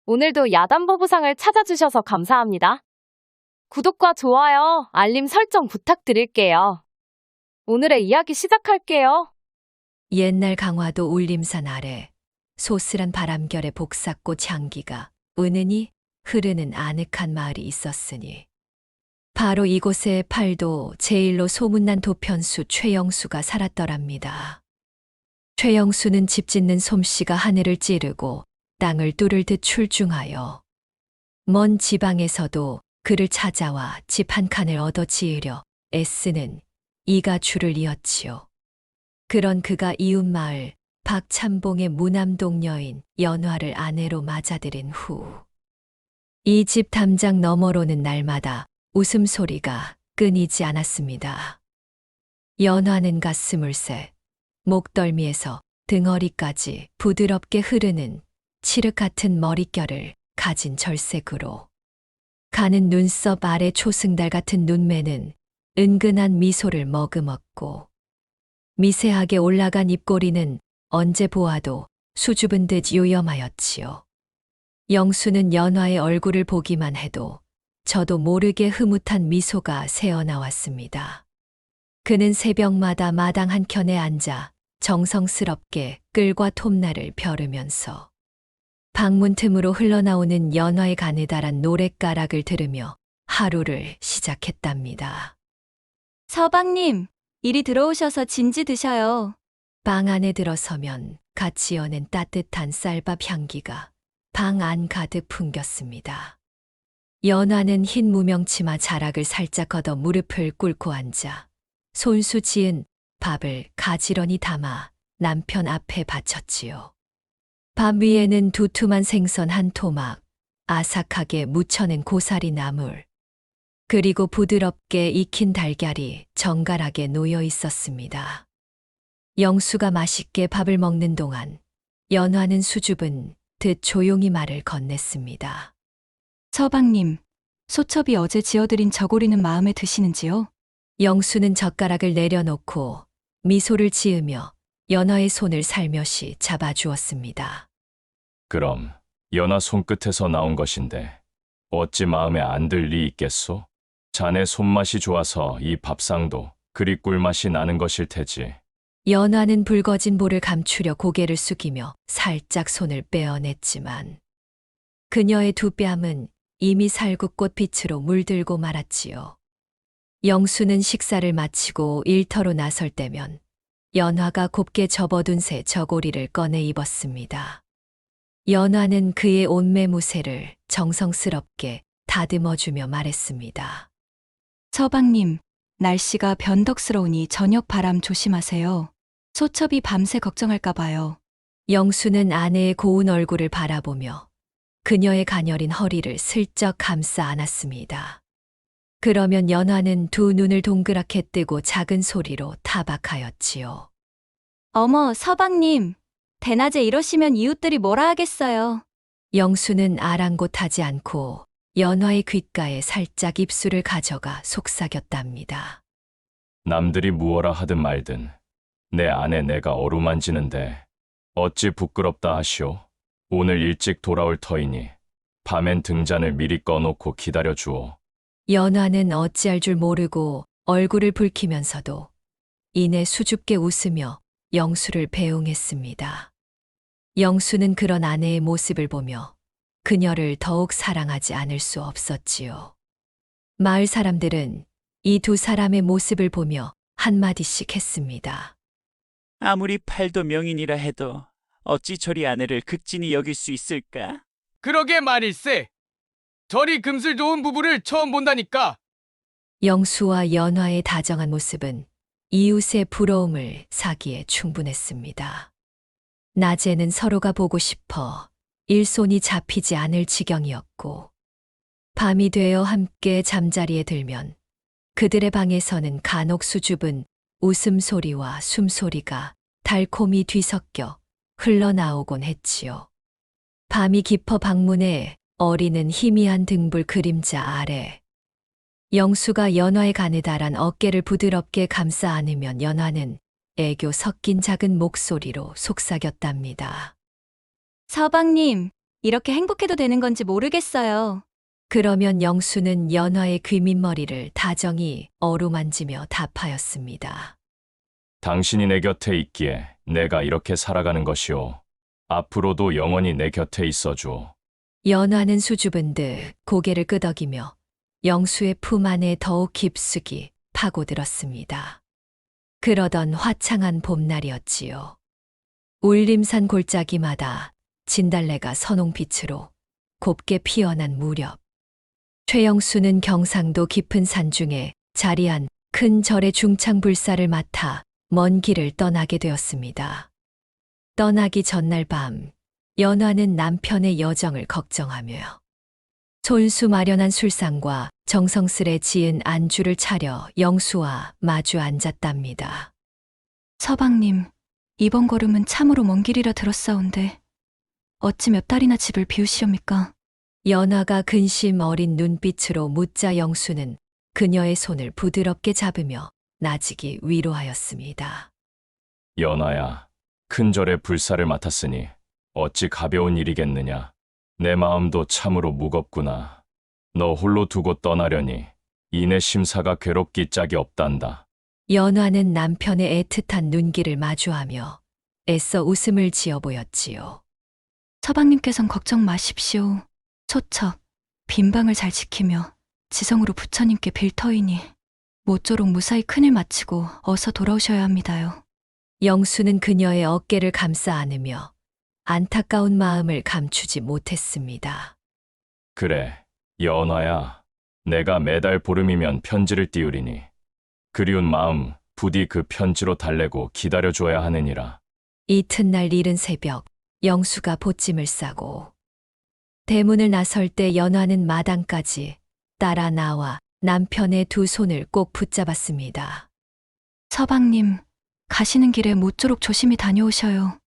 오늘도 야단보부상을 찾아주셔서 감사합니다. 구독과 좋아요, 알림 설정 부탁드릴게요. 오늘의 이야기 시작할게요. 옛날 강화도 울림산 아래 소스란 바람결의 복사꽃 향기가 은은히 흐르는 아늑한 마을이 있었으니 바로 이곳에 팔도 제일로 소문난 도편수 최영수가 살았더랍니다. 최영수는 집 짓는 솜씨가 하늘을 찌르고 땅을 뚫을 듯 출중하여 먼 지방에서도 그를 찾아와 집 한 칸을 얻어 지으려 애쓰는 이가 줄을 이었지요. 그런 그가 이웃마을 박참봉의 무남동 여인 연화를 아내로 맞아들인 후 이 집 담장 너머로는 날마다 웃음소리가 끊이지 않았습니다. 연화는 가스물새, 목덜미에서 등허리까지 부드럽게 흐르는 칠흑 같은 머릿결을 가진 절색으로 가는 눈썹 아래 초승달 같은 눈매는 은근한 미소를 머금었고 미세하게 올라간 입꼬리는 언제 보아도 수줍은 듯 요염하였지요. 영수는 연화의 얼굴을 보기만 해도 저도 모르게 흐뭇한 미소가 새어나왔습니다. 그는 새벽마다 마당 한켠에 앉아 정성스럽게 끌과 톱날을 벼르면서 방문 틈으로 흘러나오는 연화의 가느다란 노랫가락을 들으며 하루를 시작했답니다. 서방님, 이리 들어오셔서 진지 드셔요. 방 안에 들어서면 갓 지어낸 따뜻한 쌀밥 향기가 방 안 가득 풍겼습니다. 연화는 흰 무명치마 자락을 살짝 걷어 무릎을 꿇고 앉아 손수 지은 밥을 가지런히 담아 남편 앞에 바쳤지요. 밥 위에는 두툼한 생선 한 토막, 아삭하게 무쳐낸 고사리 나물, 그리고 부드럽게 익힌 달걀이 정갈하게 놓여 있었습니다. 영수가 맛있게 밥을 먹는 동안 연화는 수줍은 듯 조용히 말을 건넸습니다. 서방님, 소첩이 어제 지어드린 저고리는 마음에 드시는지요? 영수는 젓가락을 내려놓고 미소를 지으며 연화의 손을 살며시 잡아주었습니다. 그럼 연하 손끝에서 나온 것인데 어찌 마음에 안 들 리 있겠소? 자네 손맛이 좋아서 이 밥상도 그리 꿀맛이 나는 것일 테지. 연화는 붉어진 볼을 감추려 고개를 숙이며 살짝 손을 빼어냈지만 그녀의 두 뺨은 이미 살구꽃빛으로 물들고 말았지요. 영수는 식사를 마치고 일터로 나설 때면 연화가 곱게 접어둔 새 저고리를 꺼내 입었습니다. 연화는 그의 옷매무새를 정성스럽게 다듬어주며 말했습니다. 서방님, 날씨가 변덕스러우니 저녁 바람 조심하세요. 소첩이 밤새 걱정할까 봐요. 영수는 아내의 고운 얼굴을 바라보며 그녀의 가녀린 허리를 슬쩍 감싸 안았습니다. 그러면 연화는 두 눈을 동그랗게 뜨고 작은 소리로 타박하였지요. 어머, 서방님, 대낮에 이러시면 이웃들이 뭐라 하겠어요. 영수는 아랑곳하지 않고 연화의 귓가에 살짝 입술을 가져가 속삭였답니다. 남들이 무엇라 하든 말든 내 아내 내가 어루만지는데 어찌 부끄럽다 하시오. 오늘 일찍 돌아올 터이니 밤엔 등잔을 미리 꺼놓고 기다려 주오. 연화는 어찌할 줄 모르고 얼굴을 붉히면서도 이내 수줍게 웃으며 영수를 배웅했습니다. 영수는 그런 아내의 모습을 보며 그녀를 더욱 사랑하지 않을 수 없었지요. 마을 사람들은 이 두 사람의 모습을 보며 한마디씩 했습니다. 아무리 팔도 명인이라 해도 어찌 저리 아내를 극진히 여길 수 있을까? 그러게 말일세. 저리 금슬 좋은 부부를 처음 본다니까. 영수와 연화의 다정한 모습은 이웃의 부러움을 사기에 충분했습니다. 낮에는 서로가 보고 싶어 일손이 잡히지 않을 지경이었고 밤이 되어 함께 잠자리에 들면 그들의 방에서는 간혹 수줍은 웃음소리와 숨소리가 달콤히 뒤섞여 흘러나오곤 했지요. 밤이 깊어 방문에 어리는 희미한 등불 그림자 아래 영수가 연화의 가느다란 어깨를 부드럽게 감싸 안으면 연화는 애교 섞인 작은 목소리로 속삭였답니다. 서방님, 이렇게 행복해도 되는 건지 모르겠어요. 그러면 영수는 연화의 귀밑머리를 다정히 어루만지며 답하였습니다. 당신이 내 곁에 있기에 내가 이렇게 살아가는 것이오. 앞으로도 영원히 내 곁에 있어줘. 연화는 수줍은 듯 고개를 끄덕이며 영수의 품 안에 더욱 깊숙이 파고들었습니다. 그러던 화창한 봄날이었지요. 울림산 골짜기마다 진달래가 선홍빛으로 곱게 피어난 무렵, 최영수는 경상도 깊은 산중에 자리한 큰 절의 중창불사를 맡아 먼 길을 떠나게 되었습니다. 떠나기 전날 밤, 연화는 남편의 여정을 걱정하며 손수 마련한 술상과 정성스레 지은 안주를 차려 영수와 마주 앉았답니다. 서방님, 이번 걸음은 참으로 먼 길이라 들었사온데 어찌 몇 달이나 집을 비우시옵니까? 연화가 근심 어린 눈빛으로 묻자 영수는 그녀의 손을 부드럽게 잡으며 나직이 위로하였습니다. 연아야, 큰 절의 불사를 맡았으니 어찌 가벼운 일이겠느냐. 내 마음도 참으로 무겁구나. 너 홀로 두고 떠나려니 이내 심사가 괴롭기 짝이 없단다. 연화는 남편의 애틋한 눈길을 마주하며 애써 웃음을 지어 보였지요. 서방님께선 걱정 마십시오. 초척, 빈방을 잘 지키며 지성으로 부처님께 빌 터이니 모쪼록 무사히 큰일 마치고 어서 돌아오셔야 합니다요. 영수는 그녀의 어깨를 감싸 안으며 안타까운 마음을 감추지 못했습니다. 그래, 연아야. 내가 매달 보름이면 편지를 띄우리니 그리운 마음 부디 그 편지로 달래고 기다려줘야 하느니라. 이튿날 이른 새벽, 영수가 보찜을 싸고 대문을 나설 때 연화는 마당까지 따라 나와 남편의 두 손을 꼭 붙잡았습니다. 서방님, 가시는 길에 모쪼록 조심히 다녀오셔요.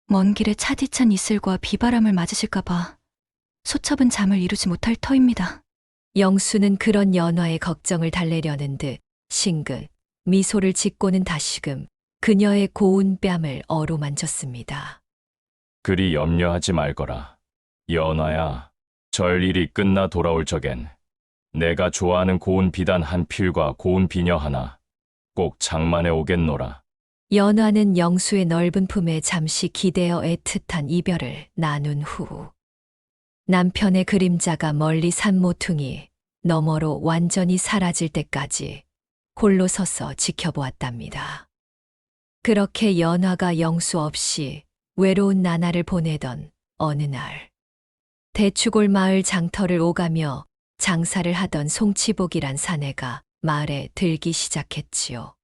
먼 길에 차디찬 이슬과 비바람을 맞으실까봐 소첩은 잠을 이루지 못할 터입니다. 영수는 그런 연화의 걱정을 달래려는 듯 싱긋 미소를 짓고는 다시금 그녀의 고운 뺨을 어루만졌습니다. 그리 염려하지 말거라. 연아야, 절 일이 끝나 돌아올 적엔 내가 좋아하는 고운 비단 한 필과 고운 비녀 하나 꼭 장만해 오겠노라. 연화는 영수의 넓은 품에 잠시 기대어 애틋한 이별을 나눈 후 남편의 그림자가 멀리 산 모퉁이 너머로 완전히 사라질 때까지 홀로 서서 지켜보았답니다. 그렇게 연화가 영수 없이 외로운 나날을 보내던 어느 날, 대추골 마을 장터를 오가며 장사를 하던 송치복이란 사내가 마을에 들기 시작했지요.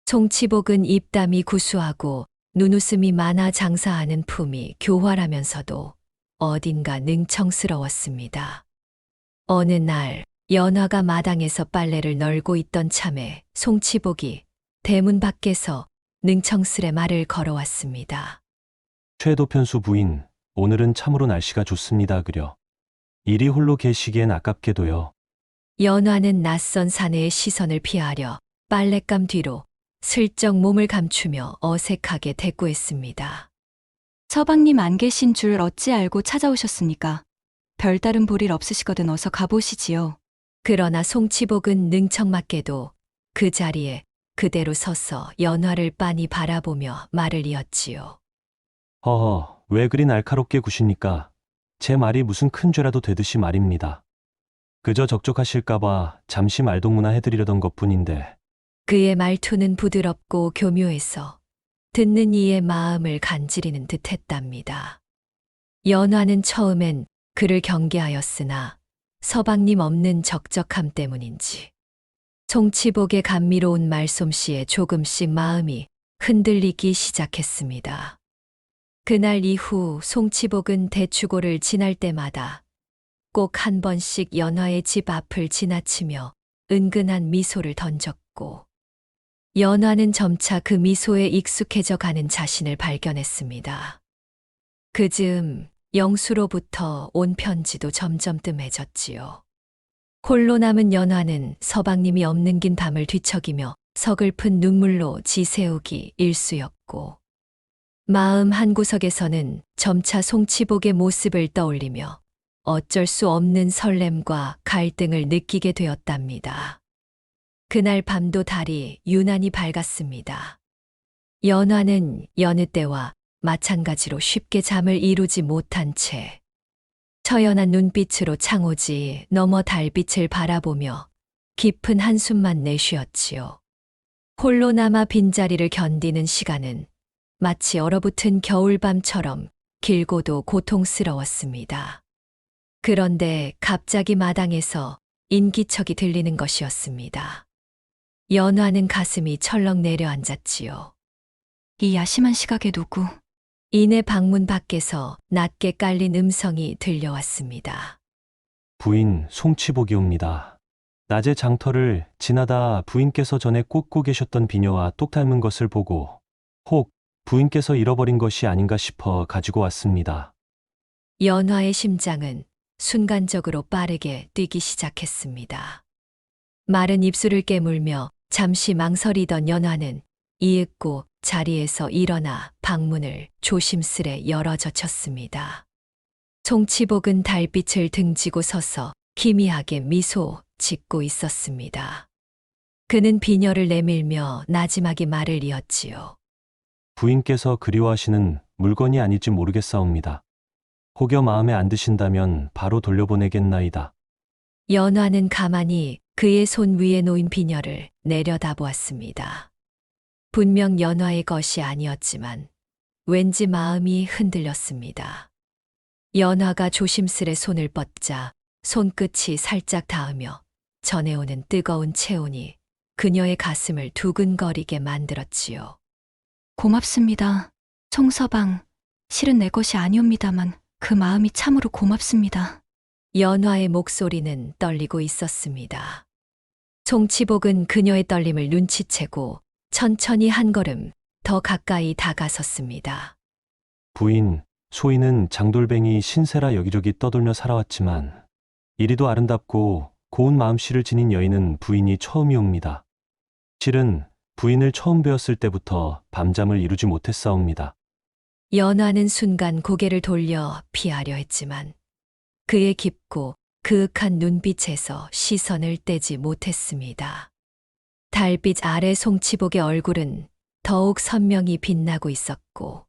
송치복은 입담이 구수하고 눈웃음이 많아 장사하는 품이 교활하면서도 어딘가 능청스러웠습니다. 어느 날 연화가 마당에서 빨래를 널고 있던 참에 송치복이 대문 밖에서 능청스레 말을 걸어왔습니다. 최도편수 부인, 오늘은 참으로 날씨가 좋습니다 그려. 이리 홀로 계시기엔 아깝게도요. 연화는 낯선 사내의 시선을 피하려 빨랫감 뒤로 슬쩍 몸을 감추며 어색하게 대꾸했습니다. 서방님 안 계신 줄 어찌 알고 찾아오셨습니까? 별다른 볼일 없으시거든 어서 가보시지요. 그러나 송치복은 능청맞게도 그 자리에 그대로 서서 연화를 빤히 바라보며 말을 이었지요. 허허, 왜 그리 날카롭게 구십니까? 제 말이 무슨 큰 죄라도 되듯이 말입니다. 그저 적적하실까봐 잠시 말동무나 해드리려던 것뿐인데. 그의 말투는 부드럽고 교묘해서 듣는 이의 마음을 간지리는 듯했답니다. 연화는 처음엔 그를 경계하였으나 서방님 없는 적적함 때문인지 송치복의 감미로운 말솜씨에 조금씩 마음이 흔들리기 시작했습니다. 그날 이후 송치복은 대추고를 지날 때마다 꼭 한 번씩 연화의 집 앞을 지나치며 은근한 미소를 던졌고 연화는 점차 그 미소에 익숙해져 가는 자신을 발견했습니다. 그 즈음 영수로부터 온 편지도 점점 뜸해졌지요. 홀로 남은 연화는 서방님이 없는 긴 밤을 뒤척이며 서글픈 눈물로 지새우기 일쑤였고 마음 한구석에서는 점차 송치복의 모습을 떠올리며 어쩔 수 없는 설렘과 갈등을 느끼게 되었답니다. 그날 밤도 달이 유난히 밝았습니다. 연화는 여느 때와 마찬가지로 쉽게 잠을 이루지 못한 채 처연한 눈빛으로 창호지 너머 달빛을 바라보며 깊은 한숨만 내쉬었지요. 홀로 남아 빈자리를 견디는 시간은 마치 얼어붙은 겨울밤처럼 길고도 고통스러웠습니다. 그런데 갑자기 마당에서 인기척이 들리는 것이었습니다. 연화는 가슴이 철렁 내려앉았지요. 이 야심한 시각에 누구? 이내 방문 밖에서 낮게 깔린 음성이 들려왔습니다. 부인 송치복이옵니다. 낮에 장터를 지나다 부인께서 전에 꽂고 계셨던 비녀와 똑 닮은 것을 보고 혹 부인께서 잃어버린 것이 아닌가 싶어 가지고 왔습니다. 연화의 심장은 순간적으로 빠르게 뛰기 시작했습니다. 마른 입술을 깨물며 잠시 망설이던 연화는 이윽고 자리에서 일어나 방문을 조심스레 열어젖혔습니다. 송치복은 달빛을 등지고 서서 기미하게 미소 짓고 있었습니다. 그는 비녀를 내밀며 나지막이 말을 이었지요. 부인께서 그리워하시는 물건이 아닐지 모르겠사옵니다. 혹여 마음에 안 드신다면 바로 돌려보내겠나이다. 연화는 가만히 그의 손 위에 놓인 비녀를 내려다보았습니다. 분명 연화의 것이 아니었지만 왠지 마음이 흔들렸습니다. 연화가 조심스레 손을 뻗자 손끝이 살짝 닿으며 전해오는 뜨거운 체온이 그녀의 가슴을 두근거리게 만들었지요. 고맙습니다. 송서방, 실은 내 것이 아니옵니다만 그 마음이 참으로 고맙습니다. 연화의 목소리는 떨리고 있었습니다. 송치복은 그녀의 떨림을 눈치채고 천천히 한 걸음 더 가까이 다가섰습니다. 부인, 소인은 장돌뱅이 신세라 여기저기 떠돌며 살아왔지만 이리도 아름답고 고운 마음씨를 지닌 여인은 부인이 처음이옵니다. 실은 부인을 처음 뵈었을 때부터 밤잠을 이루지 못했사옵니다. 연화는 순간 고개를 돌려 피하려 했지만 그의 깊고 그윽한 눈빛에서 시선을 떼지 못했습니다. 달빛 아래 송치복의 얼굴은 더욱 선명히 빛나고 있었고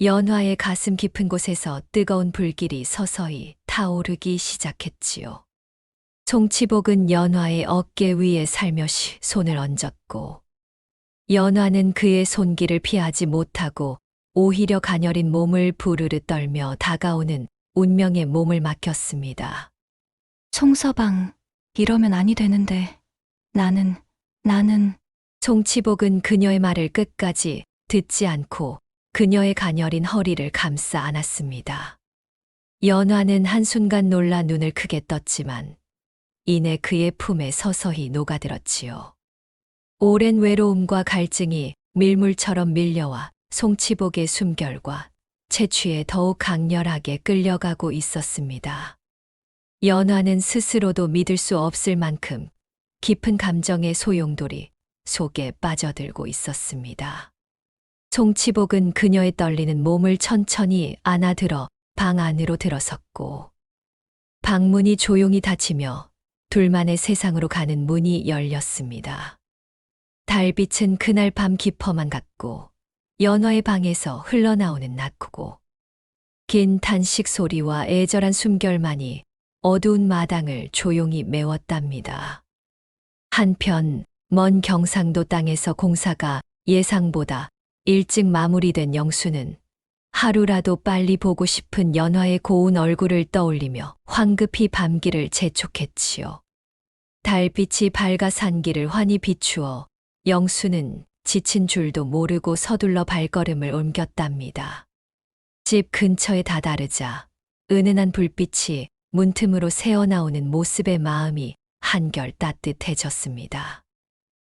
연화의 가슴 깊은 곳에서 뜨거운 불길이 서서히 타오르기 시작했지요. 송치복은 연화의 어깨 위에 살며시 손을 얹었고 연화는 그의 손길을 피하지 못하고 오히려 가녀린 몸을 부르르 떨며 다가오는 운명의 몸을 맡겼습니다. 송서방, 이러면 아니 되는데 나는 송치복은 그녀의 말을 끝까지 듣지 않고 그녀의 가녀린 허리를 감싸 안았습니다. 연화는 한순간 놀라 눈을 크게 떴지만 이내 그의 품에 서서히 녹아들었지요. 오랜 외로움과 갈증이 밀물처럼 밀려와 송치복의 숨결과 체취에 더욱 강렬하게 끌려가고 있었습니다. 연화는 스스로도 믿을 수 없을 만큼 깊은 감정의 소용돌이 속에 빠져들고 있었습니다. 송치복은 그녀의 떨리는 몸을 천천히 안아들어 방 안으로 들어섰고 방문이 조용히 닫히며 둘만의 세상으로 가는 문이 열렸습니다. 달빛은 그날 밤 깊어만 갔고 연화의 방에서 흘러나오는 낙후고 긴 탄식 소리와 애절한 숨결만이 어두운 마당을 조용히 메웠답니다. 한편 먼 경상도 땅에서 공사가 예상보다 일찍 마무리된 영수는 하루라도 빨리 보고 싶은 연화의 고운 얼굴을 떠올리며 황급히 밤길을 재촉했지요. 달빛이 밝아 산길을 환히 비추어 영수는 지친 줄도 모르고 서둘러 발걸음을 옮겼답니다. 집 근처에 다다르자 은은한 불빛이 문틈으로 새어나오는 모습의 마음이 한결 따뜻해졌습니다.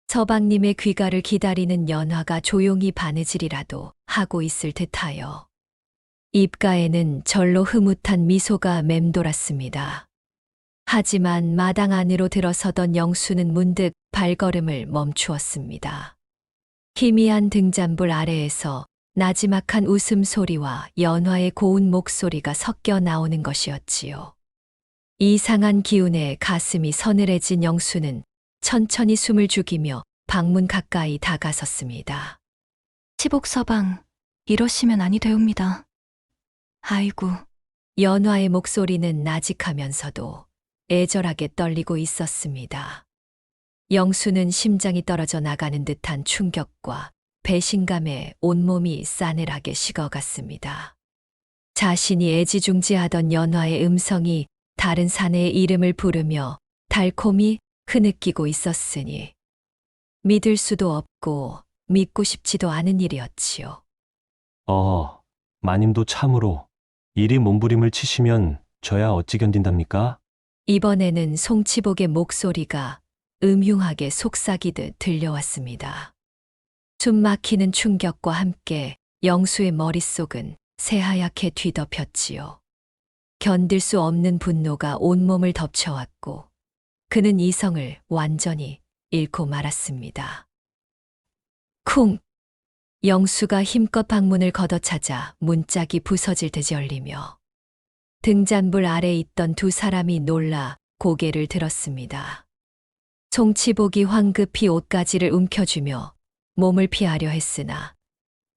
서방님의 귀가를 기다리는 연화가 조용히 바느질이라도 하고 있을 듯하여 입가에는 절로 흐뭇한 미소가 맴돌았습니다. 하지만 마당 안으로 들어서던 영수는 문득 발걸음을 멈추었습니다. 희미한 등잔불 아래에서 나지막한 웃음소리와 연화의 고운 목소리가 섞여 나오는 것이었지요. 이상한 기운에 가슴이 서늘해진 영수는 천천히 숨을 죽이며 방문 가까이 다가섰습니다. 치복서방, 이러시면 아니 되옵니다. 아이고, 연화의 목소리는 나직하면서도 애절하게 떨리고 있었습니다. 영수는 심장이 떨어져 나가는 듯한 충격과 배신감에 온몸이 싸늘하게 식어갔습니다. 자신이 애지중지하던 연화의 음성이 다른 사내의 이름을 부르며 달콤히 흐느끼고 있었으니 믿을 수도 없고 믿고 싶지도 않은 일이었지요. 마님도 참으로 이리 몸부림을 치시면 저야 어찌 견딘답니까? 이번에는 송치복의 목소리가 음흉하게 속삭이듯 들려왔습니다. 숨 막히는 충격과 함께 영수의 머릿속은 새하얗게 뒤덮였지요. 견딜 수 없는 분노가 온몸을 덮쳐왔고 그는 이성을 완전히 잃고 말았습니다. 쿵! 영수가 힘껏 방문을 걷어차자 문짝이 부서질 듯 열리며 등잔불 아래 있던 두 사람이 놀라 고개를 들었습니다. 송치복이 황급히 옷가지를 움켜쥐며 몸을 피하려 했으나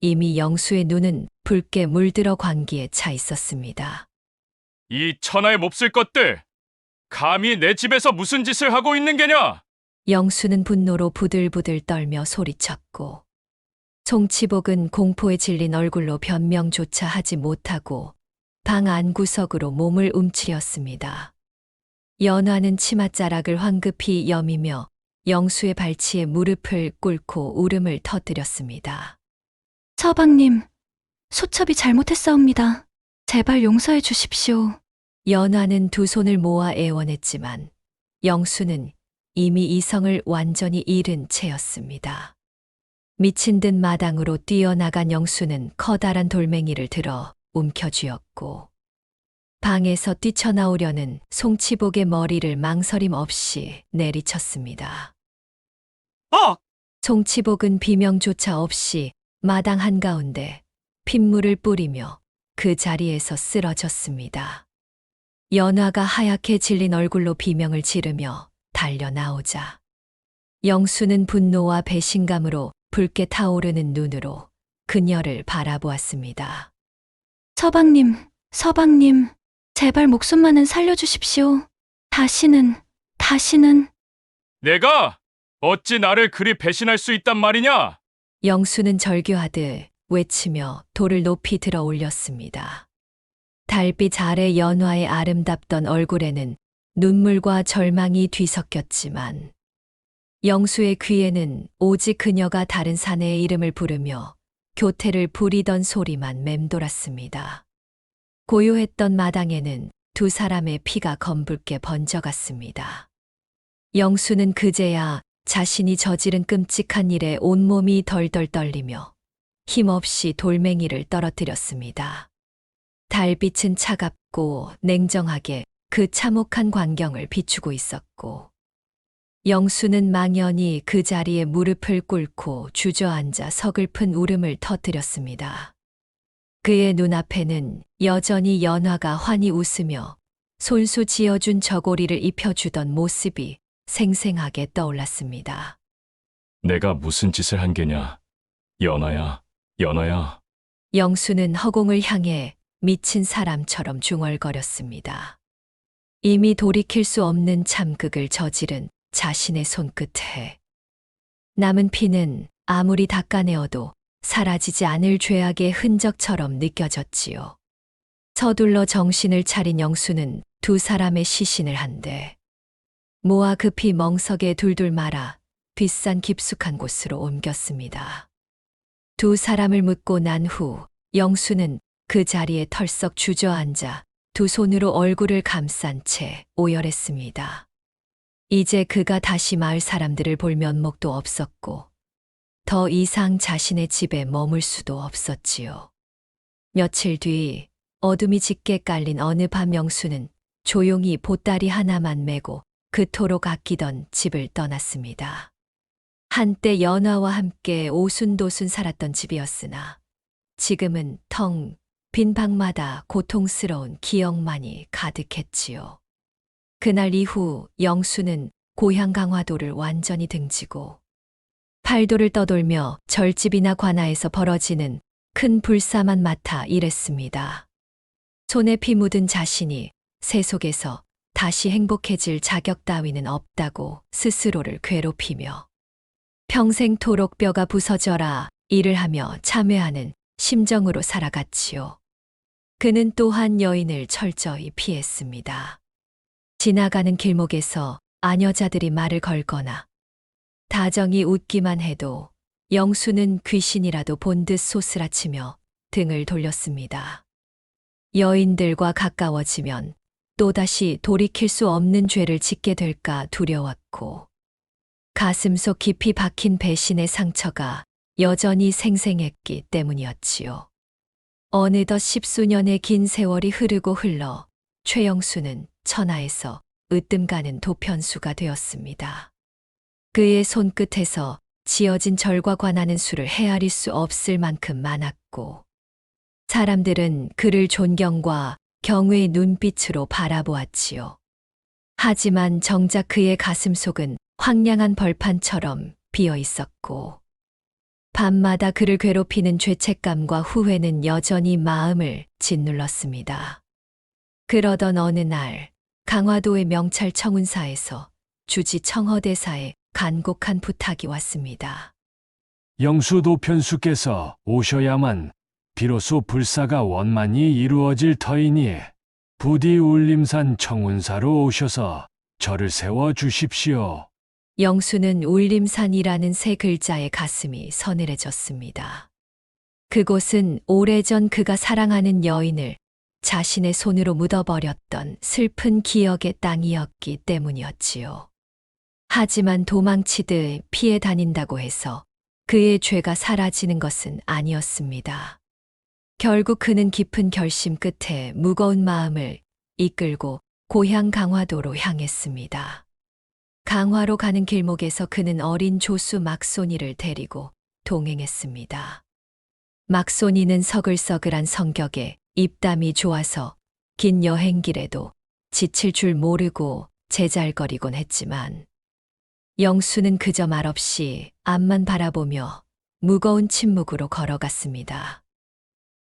이미 영수의 눈은 붉게 물들어 광기에 차 있었습니다. 이 천하의 몹쓸 것들! 감히 내 집에서 무슨 짓을 하고 있는 게냐? 영수는 분노로 부들부들 떨며 소리쳤고 송치복은 공포에 질린 얼굴로 변명조차 하지 못하고 방 안구석으로 몸을 움츠렸습니다. 연화는 치맛자락을 황급히 여미며 영수의 발치에 무릎을 꿇고 울음을 터뜨렸습니다. 서방님, 소첩이 잘못했사옵니다. 제발 용서해 주십시오. 연화는 두 손을 모아 애원했지만 영수는 이미 이성을 완전히 잃은 채였습니다. 미친 듯 마당으로 뛰어나간 영수는 커다란 돌멩이를 들어 움켜쥐었고 방에서 뛰쳐나오려는 송치복의 머리를 망설임 없이 내리쳤습니다. 송치복은 비명조차 없이 마당 한가운데 핏물을 뿌리며 그 자리에서 쓰러졌습니다. 연화가 하얗게 질린 얼굴로 비명을 지르며 달려나오자 영수는 분노와 배신감으로 붉게 타오르는 눈으로 그녀를 바라보았습니다. 서방님, 제발 목숨만은 살려주십시오. 다시는. 내가 어찌 나를 그리 배신할 수 있단 말이냐? 영수는 절규하듯 외치며 돌을 높이 들어 올렸습니다. 달빛 아래 연화의 아름답던 얼굴에는 눈물과 절망이 뒤섞였지만 영수의 귀에는 오직 그녀가 다른 사내의 이름을 부르며 교태를 부리던 소리만 맴돌았습니다. 고요했던 마당에는 두 사람의 피가 검붉게 번져갔습니다. 영수는 그제야 자신이 저지른 끔찍한 일에 온몸이 덜덜 떨리며 힘없이 돌멩이를 떨어뜨렸습니다. 달빛은 차갑고 냉정하게 그 참혹한 광경을 비추고 있었고 영수는 망연히 그 자리에 무릎을 꿇고 주저앉아 서글픈 울음을 터뜨렸습니다. 그의 눈앞에는 여전히 연화가 환히 웃으며 손수 지어준 저고리를 입혀주던 모습이 생생하게 떠올랐습니다. 내가 무슨 짓을 한 게냐? 연아야. 영수는 허공을 향해 미친 사람처럼 중얼거렸습니다. 이미 돌이킬 수 없는 참극을 저지른 자신의 손끝에 남은 피는 아무리 닦아내어도 사라지지 않을 죄악의 흔적처럼 느껴졌지요. 서둘러 정신을 차린 영수는 두 사람의 시신을 한데 모아 급히 멍석에 둘둘 말아 뒷산 깊숙한 곳으로 옮겼습니다. 두 사람을 묻고 난 후 영수는 그 자리에 털썩 주저앉아 두 손으로 얼굴을 감싼 채 오열했습니다. 이제 그가 다시 마을 사람들을 볼 면목도 없었고 더 이상 자신의 집에 머물 수도 없었지요. 며칠 뒤 어둠이 짙게 깔린 어느 밤 영수는 조용히 보따리 하나만 메고 그토록 아끼던 집을 떠났습니다. 한때 연화와 함께 오순도순 살았던 집이었으나 지금은 텅 빈 방마다 고통스러운 기억만이 가득했지요. 그날 이후 영수는 고향 강화도를 완전히 등지고 팔도를 떠돌며 절집이나 관아에서 벌어지는 큰 불사만 맡아 일했습니다. 손에 피 묻은 자신이 세속에서 다시 행복해질 자격 따위는 없다고 스스로를 괴롭히며 평생토록 뼈가 부서져라 일을 하며 참회하는 심정으로 살아갔지요. 그는 또한 여인을 철저히 피했습니다. 지나가는 길목에서 아녀자들이 말을 걸거나 다정히 웃기만 해도 영수는 귀신이라도 본 듯 소스라치며 등을 돌렸습니다. 여인들과 가까워지면 또다시 돌이킬 수 없는 죄를 짓게 될까 두려웠고 가슴속 깊이 박힌 배신의 상처가 여전히 생생했기 때문이었지요. 어느덧 10수년의 긴 세월이 흐르고 흘러 최영수는 천하에서 으뜸가는 도편수가 되었습니다. 그의 손끝에서 지어진 절과 관하는 수를 헤아릴 수 없을 만큼 많았고 사람들은 그를 존경과 경외의 눈빛으로 바라보았지요. 하지만 정작 그의 가슴속은 황량한 벌판처럼 비어 있었고 밤마다 그를 괴롭히는 죄책감과 후회는 여전히 마음을 짓눌렀습니다. 그러던 어느 날 강화도의 명찰 청운사에서 주지 청허대사에 간곡한 부탁이 왔습니다. 영수 도편수께서 오셔야만 비로소 불사가 원만히 이루어질 터이니 부디 울림산 청운사로 오셔서 절을 세워 주십시오. 영수는 울림산이라는 세 글자에 가슴이 서늘해졌습니다. 그곳은 오래전 그가 사랑하는 여인을 자신의 손으로 묻어버렸던 슬픈 기억의 땅이었기 때문이었지요. 하지만 도망치듯 피해 다닌다고 해서 그의 죄가 사라지는 것은 아니었습니다. 결국 그는 깊은 결심 끝에 무거운 마음을 이끌고 고향 강화도로 향했습니다. 강화로 가는 길목에서 그는 어린 조수 막손이를 데리고 동행했습니다. 막손이는 서글서글한 성격에 입담이 좋아서 긴 여행길에도 지칠 줄 모르고 제잘거리곤 했지만 영수는 그저 말없이 앞만 바라보며 무거운 침묵으로 걸어갔습니다.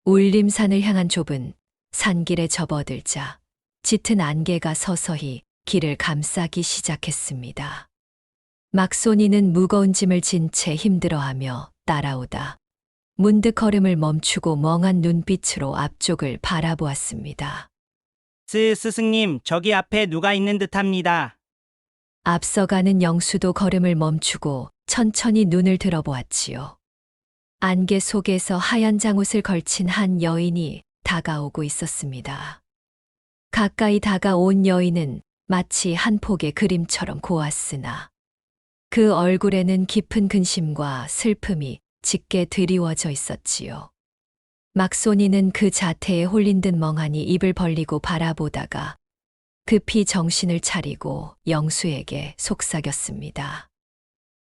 울림산을 향한 좁은 산길에 접어들자 짙은 안개가 서서히 길을 감싸기 시작했습니다. 막손이는 무거운 짐을 진 채 힘들어하며 따라오다 문득 걸음을 멈추고 멍한 눈빛으로 앞쪽을 바라보았습니다. 스승님, 저기 앞에 누가 있는 듯합니다. 앞서가는 영수도 걸음을 멈추고 천천히 눈을 들어보았지요. 안개 속에서 하얀 장옷을 걸친 한 여인이 다가오고 있었습니다. 가까이 다가온 여인은 마치 한 폭의 그림처럼 고왔으나 그 얼굴에는 깊은 근심과 슬픔이 짙게 드리워져 있었지요. 막손이는 그 자태에 홀린 듯 멍하니 입을 벌리고 바라보다가 급히 정신을 차리고 영수에게 속삭였습니다.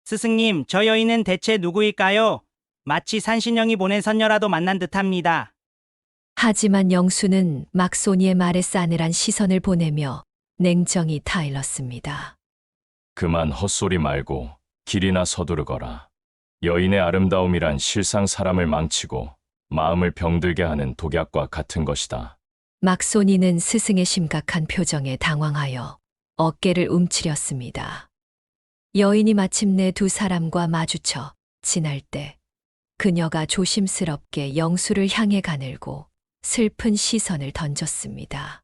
스승님, 저 여인은 대체 누구일까요? 마치 산신령이 보낸 선녀라도 만난 듯합니다. 하지만 영수는 막손이의 말에 싸늘한 시선을 보내며 냉정히 타일렀습니다. 그만 헛소리 말고 길이나 서두르거라. 여인의 아름다움이란 실상 사람을 망치고 마음을 병들게 하는 독약과 같은 것이다. 막손이는 스승의 심각한 표정에 당황하여 어깨를 움츠렸습니다. 여인이 마침내 두 사람과 마주쳐 지날 때 그녀가 조심스럽게 영수를 향해 가늘고 슬픈 시선을 던졌습니다.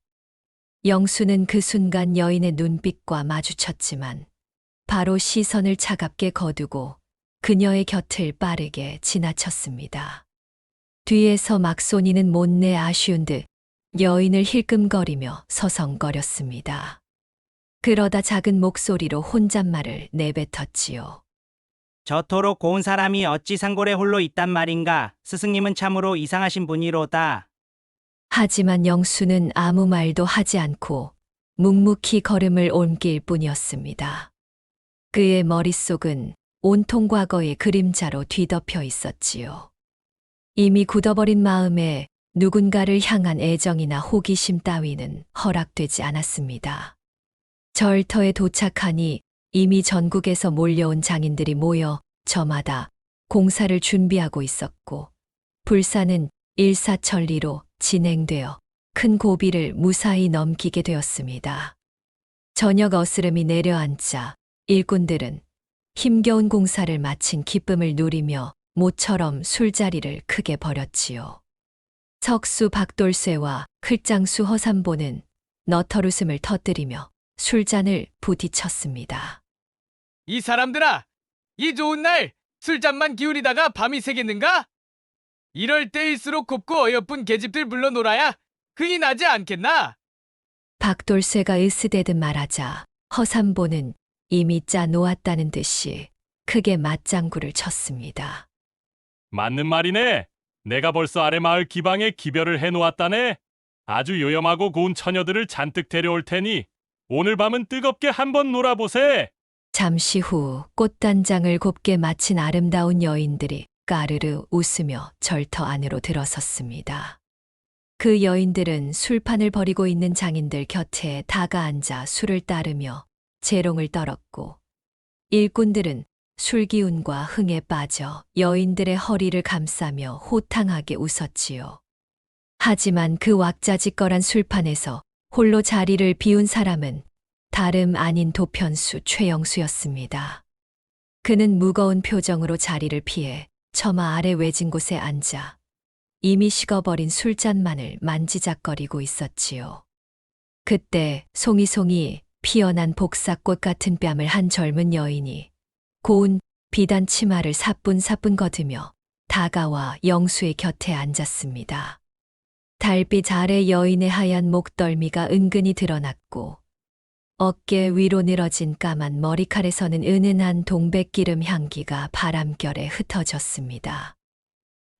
영수는 그 순간 여인의 눈빛과 마주쳤지만 바로 시선을 차갑게 거두고 그녀의 곁을 빠르게 지나쳤습니다. 뒤에서 막손이는 못내 아쉬운 듯 여인을 힐끔거리며 서성거렸습니다. 그러다 작은 목소리로 혼잣말을 내뱉었지요. 저토록 고운 사람이 어찌 산골에 홀로 있단 말인가. 스승님은 참으로 이상하신 분이로다. 하지만 영수는 아무 말도 하지 않고 묵묵히 걸음을 옮길 뿐이었습니다. 그의 머릿속은 온통 과거의 그림자로 뒤덮여 있었지요. 이미 굳어버린 마음에 누군가를 향한 애정이나 호기심 따위는 허락되지 않았습니다. 절터에 도착하니 이미 전국에서 몰려온 장인들이 모여 저마다 공사를 준비하고 있었고, 불사는 일사천리로 진행되어 큰 고비를 무사히 넘기게 되었습니다. 저녁 어스름이 내려앉자 일꾼들은 힘겨운 공사를 마친 기쁨을 누리며 모처럼 술자리를 크게 벌였지요. 석수 박돌쇠와 클장수 허삼보는 너털웃음을 터뜨리며 술잔을 부딪혔습니다. 이 사람들아, 이 좋은 날 술잔만 기울이다가 밤이 새겠는가? 이럴 때일수록 곱고 어여쁜 계집들 불러놀아야 흥이 나지 않겠나? 박돌쇠가 으스대듯 말하자 허삼보는 이미 짜 놓았다는 듯이 크게 맞장구를 쳤습니다. 맞는 말이네. 내가 벌써 아래 마을 기방에 기별을 해놓았다네. 아주 요염하고 고운 처녀들을 잔뜩 데려올 테니 오늘 밤은 뜨겁게 한번 놀아보세. 잠시 후 꽃단장을 곱게 마친 아름다운 여인들이 까르르 웃으며 절터 안으로 들어섰습니다. 그 여인들은 술판을 벌이고 있는 장인들 곁에 다가앉아 술을 따르며 재롱을 떨었고, 일꾼들은 술기운과 흥에 빠져 여인들의 허리를 감싸며 호탕하게 웃었지요. 하지만 그 왁자지껄한 술판에서 홀로 자리를 비운 사람은 다름 아닌 도편수 최영수였습니다. 그는 무거운 표정으로 자리를 피해 처마 아래 외진 곳에 앉아 이미 식어버린 술잔만을 만지작거리고 있었지요. 그때 송이송이 피어난 복사꽃 같은 뺨을 한 젊은 여인이 고운 비단 치마를 사뿐사뿐 걷으며 다가와 영수의 곁에 앉았습니다. 달빛 아래 여인의 하얀 목덜미가 은근히 드러났고, 어깨 위로 늘어진 까만 머리칼에서는 은은한 동백기름 향기가 바람결에 흩어졌습니다.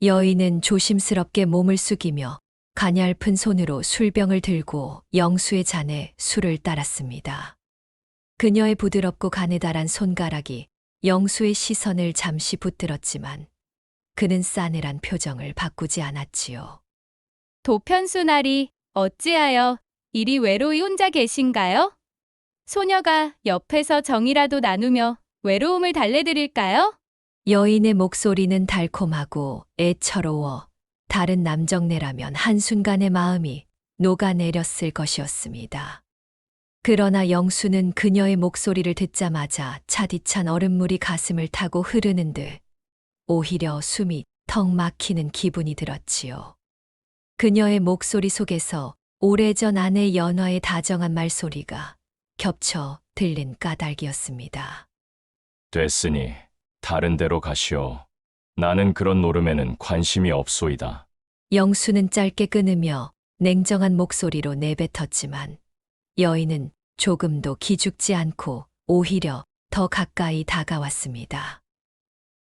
여인은 조심스럽게 몸을 숙이며 가냘픈 손으로 술병을 들고 영수의 잔에 술을 따랐습니다. 그녀의 부드럽고 가느다란 손가락이 영수의 시선을 잠시 붙들었지만 그는 싸늘한 표정을 바꾸지 않았지요. 도편수 나리, 어찌하여 이리 외로이 혼자 계신가요? 소녀가 옆에서 정이라도 나누며 외로움을 달래드릴까요? 여인의 목소리는 달콤하고 애처로워 다른 남정네라면 한순간의 마음이 녹아내렸을 것이었습니다. 그러나 영수는 그녀의 목소리를 듣자마자 차디찬 얼음물이 가슴을 타고 흐르는 듯 오히려 숨이 턱 막히는 기분이 들었지요. 그녀의 목소리 속에서 오래전 아내 연화의 다정한 말소리가 겹쳐 들린 까닭이었습니다. 됐으니 다른 데로 가시오. 나는 그런 노름에는 관심이 없소이다. 영수는 짧게 끊으며 냉정한 목소리로 내뱉었지만 여인은 조금도 기죽지 않고 오히려 더 가까이 다가왔습니다.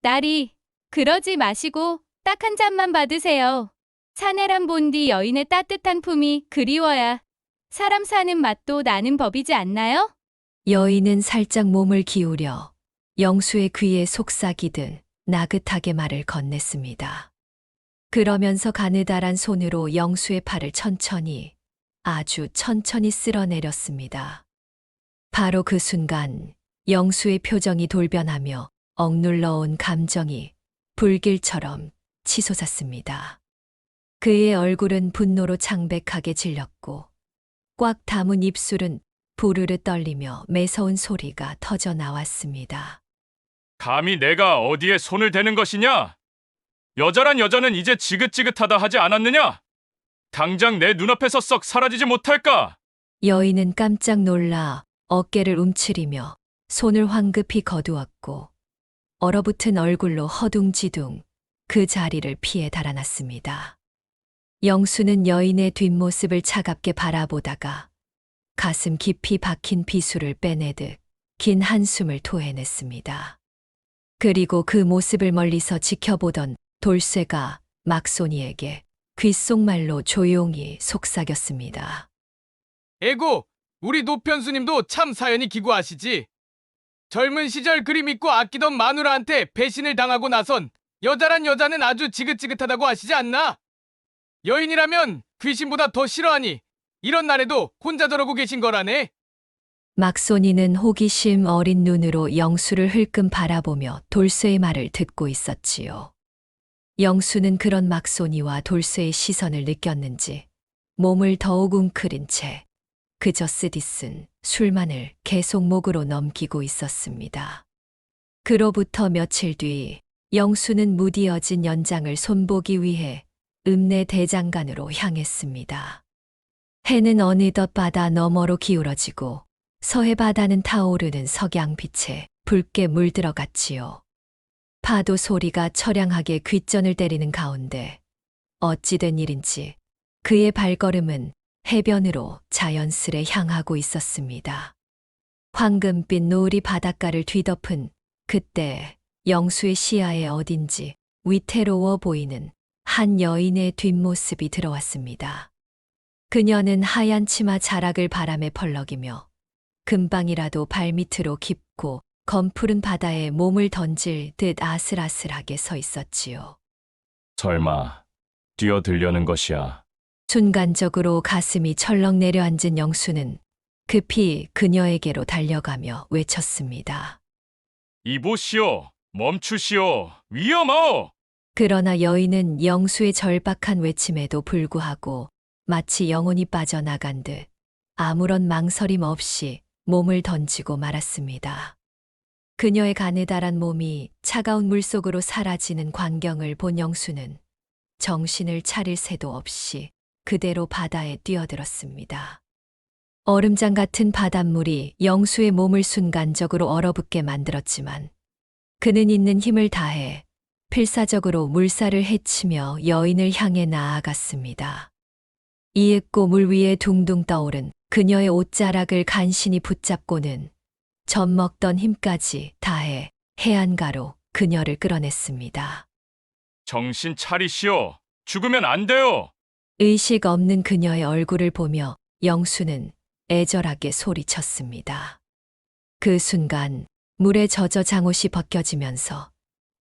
나리, 그러지 마시고 딱 한 잔만 받으세요. 사내란 본디 여인의 따뜻한 품이 그리워야 사람 사는 맛도 나는 법이지 않나요? 여인은 살짝 몸을 기울여 영수의 귀에 속삭이듯 나긋하게 말을 건넸습니다. 그러면서 가느다란 손으로 영수의 팔을 천천히, 아주 천천히 쓸어내렸습니다. 바로 그 순간 영수의 표정이 돌변하며 억눌러온 감정이 불길처럼 치솟았습니다. 그의 얼굴은 분노로 창백하게 질렸고 꽉 담은 입술은 부르르 떨리며 매서운 소리가 터져 나왔습니다. 감히 내가 어디에 손을 대는 것이냐? 여자란 여자는 이제 지긋지긋하다 하지 않았느냐? 당장 내 눈앞에서 썩 사라지지 못할까? 여인은 깜짝 놀라 어깨를 움츠리며 손을 황급히 거두었고 얼어붙은 얼굴로 허둥지둥 그 자리를 피해 달아났습니다. 영수는 여인의 뒷모습을 차갑게 바라보다가 가슴 깊이 박힌 비수를 빼내듯 긴 한숨을 토해냈습니다. 그리고 그 모습을 멀리서 지켜보던 돌쇠가 막손이에게 귓속말로 조용히 속삭였습니다. 에고, 우리 노편수님도 참 사연이 기구하시지. 젊은 시절 그리 믿고 아끼던 마누라한테 배신을 당하고 나선 여자란 여자는 아주 지긋지긋하다고 아시지 않나? 여인이라면 귀신보다 더 싫어하니 이런 날에도 혼자 저러고 계신 거라네. 막손이는 호기심 어린 눈으로 영수를 흘끔 바라보며 돌쇠의 말을 듣고 있었지요. 영수는 그런 막손이와 돌쇠의 시선을 느꼈는지 몸을 더욱 웅크린 채 그저 쓰디쓴 술만을 계속 목으로 넘기고 있었습니다. 그로부터 며칠 뒤 영수는 무디어진 연장을 손보기 위해 읍내 대장간으로 향했습니다. 해는 어느덧 바다 너머로 기울어지고 서해 바다는 타오르는 석양빛에 붉게 물들어갔지요. 파도 소리가 처량하게 귓전을 때리는 가운데 어찌된 일인지 그의 발걸음은 해변으로 자연스레 향하고 있었습니다. 황금빛 노을이 바닷가를 뒤덮은 그때 영수의 시야에 어딘지 위태로워 보이는 한 여인의 뒷모습이 들어왔습니다. 그녀는 하얀 치마 자락을 바람에 펄럭이며 금방이라도 발밑으로 깊고 검푸른 바다에 몸을 던질 듯 아슬아슬하게 서 있었지요. 설마 뛰어들려는 것이야. 순간적으로 가슴이 철렁 내려앉은 영수는 급히 그녀에게로 달려가며 외쳤습니다. 이보시오, 멈추시오, 위험하오! 그러나 여인은 영수의 절박한 외침에도 불구하고 마치 영혼이 빠져나간 듯 아무런 망설임 없이 몸을 던지고 말았습니다. 그녀의 가느다란 몸이 차가운 물속으로 사라지는 광경을 본 영수는 정신을 차릴 새도 없이 그대로 바다에 뛰어들었습니다. 얼음장 같은 바닷물이 영수의 몸을 순간적으로 얼어붙게 만들었지만 그는 있는 힘을 다해 필사적으로 물살을 헤치며 여인을 향해 나아갔습니다. 이윽고 물 위에 둥둥 떠오른 그녀의 옷자락을 간신히 붙잡고는 젖먹던 힘까지 다해 해안가로 그녀를 끌어냈습니다. 정신 차리시오. 죽으면 안 돼요. 의식 없는 그녀의 얼굴을 보며 영수는 애절하게 소리쳤습니다. 그 순간 물에 젖어 장옷이 벗겨지면서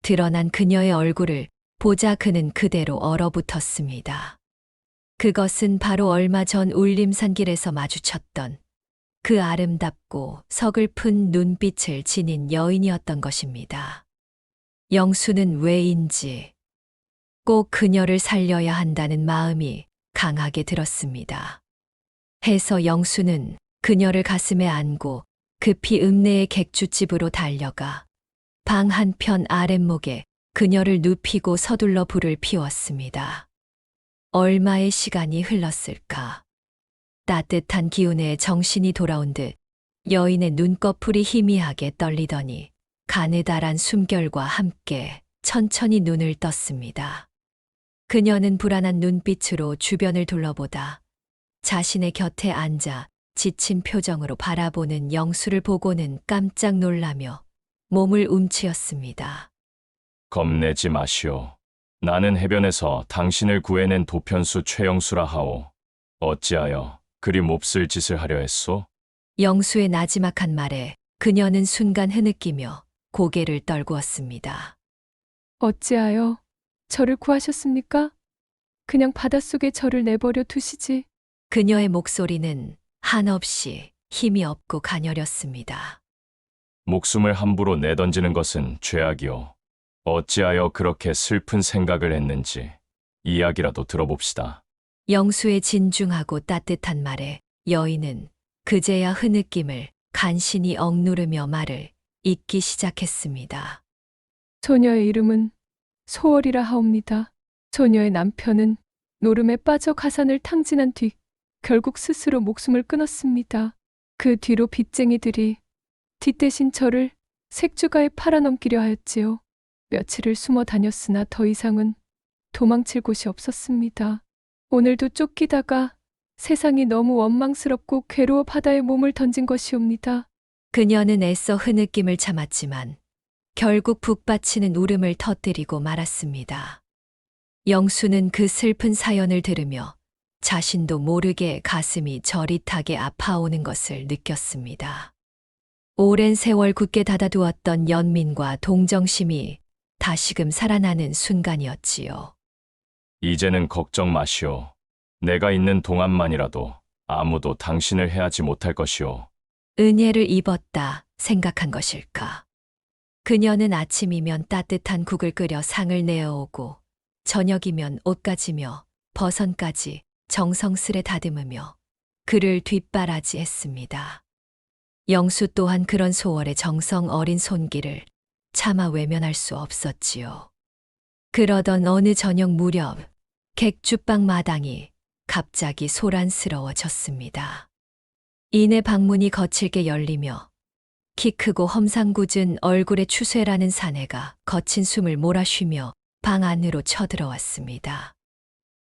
드러난 그녀의 얼굴을 보자 그는 그대로 얼어붙었습니다. 그것은 바로 얼마 전 울림산길에서 마주쳤던 그 아름답고 서글픈 눈빛을 지닌 여인이었던 것입니다. 영수는 왜인지 꼭 그녀를 살려야 한다는 마음이 강하게 들었습니다. 해서 영수는 그녀를 가슴에 안고 급히 읍내의 객주집으로 달려가 방 한편 아랫목에 그녀를 눕히고 서둘러 불을 피웠습니다. 얼마의 시간이 흘렀을까? 따뜻한 기운에 정신이 돌아온 듯 여인의 눈꺼풀이 희미하게 떨리더니 가느다란 숨결과 함께 천천히 눈을 떴습니다. 그녀는 불안한 눈빛으로 주변을 둘러보다 자신의 곁에 앉아 지친 표정으로 바라보는 영수를 보고는 깜짝 놀라며 몸을 움츠렸습니다. 겁내지 마시오. 나는 해변에서 당신을 구해낸 도편수 최영수라 하오. 어찌하여 그리 몹쓸 짓을 하려 했소? 영수의 나지막한 말에 그녀는 순간 흐느끼며 고개를 떨구었습니다. 어찌하여 저를 구하셨습니까? 그냥 바닷속에 저를 내버려 두시지. 그녀의 목소리는 한없이 힘이 없고 가녀렸습니다. 목숨을 함부로 내던지는 것은 죄악이오. 어찌하여 그렇게 슬픈 생각을 했는지 이야기라도 들어봅시다. 영수의 진중하고 따뜻한 말에 여인은 그제야 흐느낌을 간신히 억누르며 말을 잇기 시작했습니다. 소녀의 이름은 소월이라 하옵니다. 소녀의 남편은 노름에 빠져 가산을 탕진한 뒤 결국 스스로 목숨을 끊었습니다. 그 뒤로 빚쟁이들이 뒷대신 저를 색주가에 팔아넘기려 하였지요. 며칠을 숨어 다녔으나 더 이상은 도망칠 곳이 없었습니다. 오늘도 쫓기다가 세상이 너무 원망스럽고 괴로워 바다에 몸을 던진 것이옵니다. 그녀는 애써 흐느낌을 참았지만 결국 북받치는 울음을 터뜨리고 말았습니다. 영수는 그 슬픈 사연을 들으며 자신도 모르게 가슴이 저릿하게 아파오는 것을 느꼈습니다. 오랜 세월 굳게 닫아두었던 연민과 동정심이 다시금 살아나는 순간이었지요. 이제는 걱정 마시오. 내가 있는 동안만이라도 아무도 당신을 해하지 못할 것이오. 은혜를 입었다 생각한 것일까. 그녀는 아침이면 따뜻한 국을 끓여 상을 내어오고 저녁이면 옷가지며 버선까지 정성스레 다듬으며 그를 뒷바라지했습니다. 영수 또한 그런 소월의 정성 어린 손길을 차마 외면할 수 없었지요. 그러던 어느 저녁 무렵 객주방 마당이 갑자기 소란스러워졌습니다. 이내 방문이 거칠게 열리며 키 크고 험상궂은 얼굴의 추쇠라는 사내가 거친 숨을 몰아쉬며 방 안으로 쳐들어왔습니다.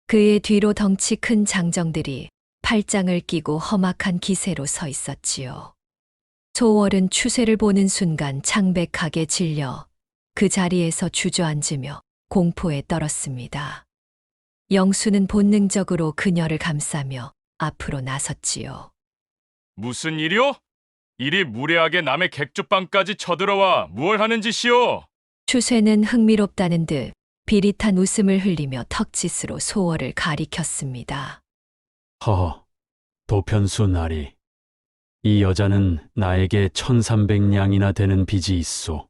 그의 뒤로 덩치 큰 장정들이 팔짱을 끼고 험악한 기세로 서 있었지요. 소월은 추쇠를 보는 순간 창백하게 질려 그 자리에서 주저앉으며 공포에 떨었습니다. 영수는 본능적으로 그녀를 감싸며 앞으로 나섰지요. 무슨 일이오? 이리 무례하게 남의 객주방까지 쳐들어와 무얼 하는 짓이오? 추쇠는 흥미롭다는 듯 비릿한 웃음을 흘리며 턱짓으로 소월을 가리켰습니다. 허허, 도편수 나리. 이 여자는 나에게 1300냥이나 되는 빚이 있소.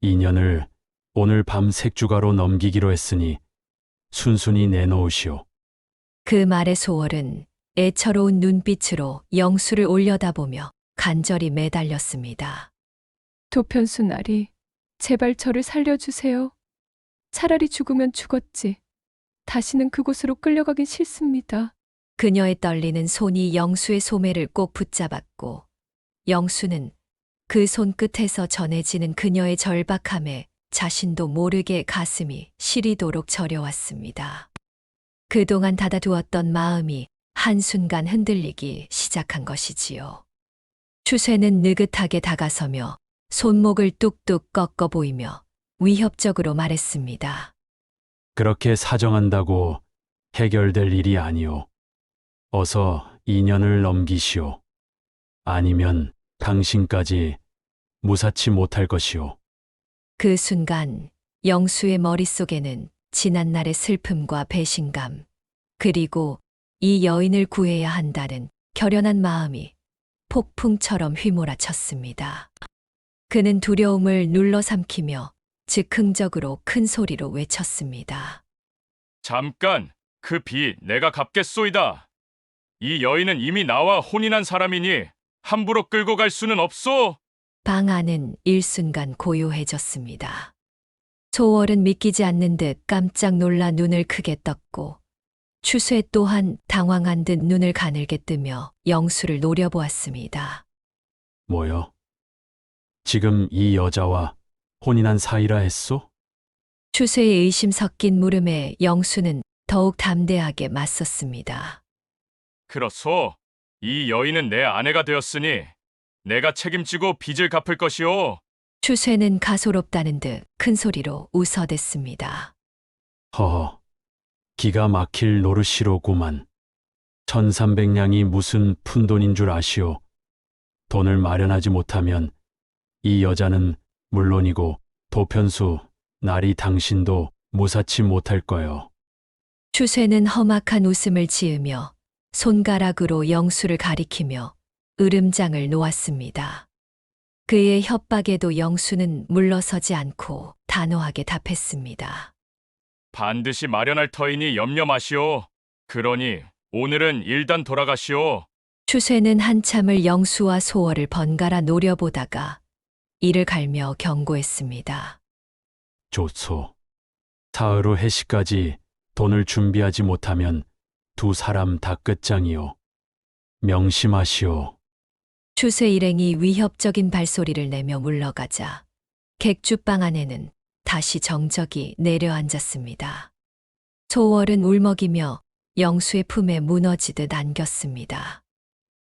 이 년을 오늘 밤 색주가로 넘기기로 했으니 순순히 내놓으시오. 그 말에 소월은 애처로운 눈빛으로 영수를 올려다보며 간절히 매달렸습니다. 도편수 나리, 제발 저를 살려주세요. 차라리 죽으면 죽었지. 다시는 그곳으로 끌려가긴 싫습니다. 그녀의 떨리는 손이 영수의 소매를 꼭 붙잡았고 영수는 그 손끝에서 전해지는 그녀의 절박함에 자신도 모르게 가슴이 시리도록 저려왔습니다. 그동안 닫아두었던 마음이 한순간 흔들리기 시작한 것이지요. 추쇠는 느긋하게 다가서며 손목을 뚝뚝 꺾어 보이며 위협적으로 말했습니다. 그렇게 사정한다고 해결될 일이 아니오. 어서 2년을 넘기시오. 아니면 당신까지 무사치 못할 것이오. 그 순간 영수의 머릿속에는 지난날의 슬픔과 배신감, 그리고 이 여인을 구해야 한다는 결연한 마음이 폭풍처럼 휘몰아쳤습니다. 그는 두려움을 눌러삼키며 즉흥적으로 큰 소리로 외쳤습니다. 잠깐, 그 빚 내가 갚겠소이다. 이 여인은 이미 나와 혼인한 사람이니 함부로 끌고 갈 수는 없소. 방 안은 일순간 고요해졌습니다. 소월은 믿기지 않는 듯 깜짝 놀라 눈을 크게 떴고 추쇠 또한 당황한 듯 눈을 가늘게 뜨며 영수를 노려보았습니다. 뭐요? 지금 이 여자와 혼인한 사이라 했소? 추쇠의 의심 섞인 물음에 영수는 더욱 담대하게 맞섰습니다. 그렇소. 이 여인은 내 아내가 되었으니 내가 책임지고 빚을 갚을 것이오. 추쇠는 가소롭다는 듯 큰 소리로 웃어댔습니다. 허허, 기가 막힐 노릇이로구만. 1300냥이 무슨 푼돈인 줄 아시오. 돈을 마련하지 못하면 이 여자는 물론이고 도편수, 나리 당신도 무사치 못할 거요. 추쇠는 험악한 웃음을 지으며 손가락으로 영수를 가리키며 으름장을 놓았습니다. 그의 협박에도 영수는 물러서지 않고 단호하게 답했습니다. 반드시 마련할 터이니 염려 마시오. 그러니 오늘은 일단 돌아가시오. 추쇠는 한참을 영수와 소월을 번갈아 노려보다가 이를 갈며 경고했습니다. 좋소. 사흘 후 해시까지 돈을 준비하지 못하면 두 사람 다 끝장이오. 명심하시오. 추쇠 일행이 위협적인 발소리를 내며 물러가자 객주방 안에는 다시 정적이 내려앉았습니다. 소월은 울먹이며 영수의 품에 무너지듯 안겼습니다.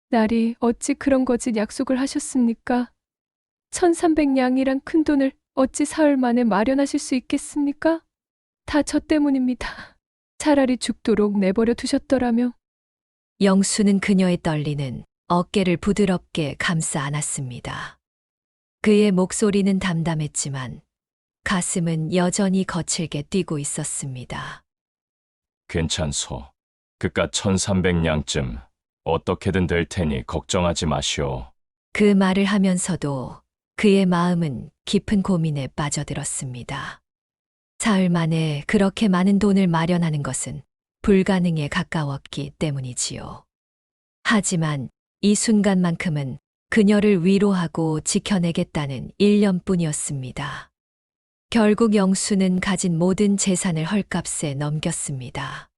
나리, 어찌 그런 거짓 약속을 하셨습니까? 1300냥이란 큰 돈을 어찌 사흘 만에 마련하실 수 있겠습니까? 다 저 때문입니다. 차라리 죽도록 내버려 두셨더라면. 영수는 그녀의 떨리는 어깨를 부드럽게 감싸 안았습니다. 그의 목소리는 담담했지만 가슴은 여전히 거칠게 뛰고 있었습니다. 괜찮소. 그깟 1300냥쯤 어떻게든 될 테니 걱정하지 마시오. 그 말을 하면서도 그의 마음은 깊은 고민에 빠져들었습니다. 사흘 만에 그렇게 많은 돈을 마련하는 것은 불가능에 가까웠기 때문이지요. 하지만 이 순간만큼은 그녀를 위로하고 지켜내겠다는 일념뿐이었습니다. 결국 영수는 가진 모든 재산을 헐값에 넘겼습니다.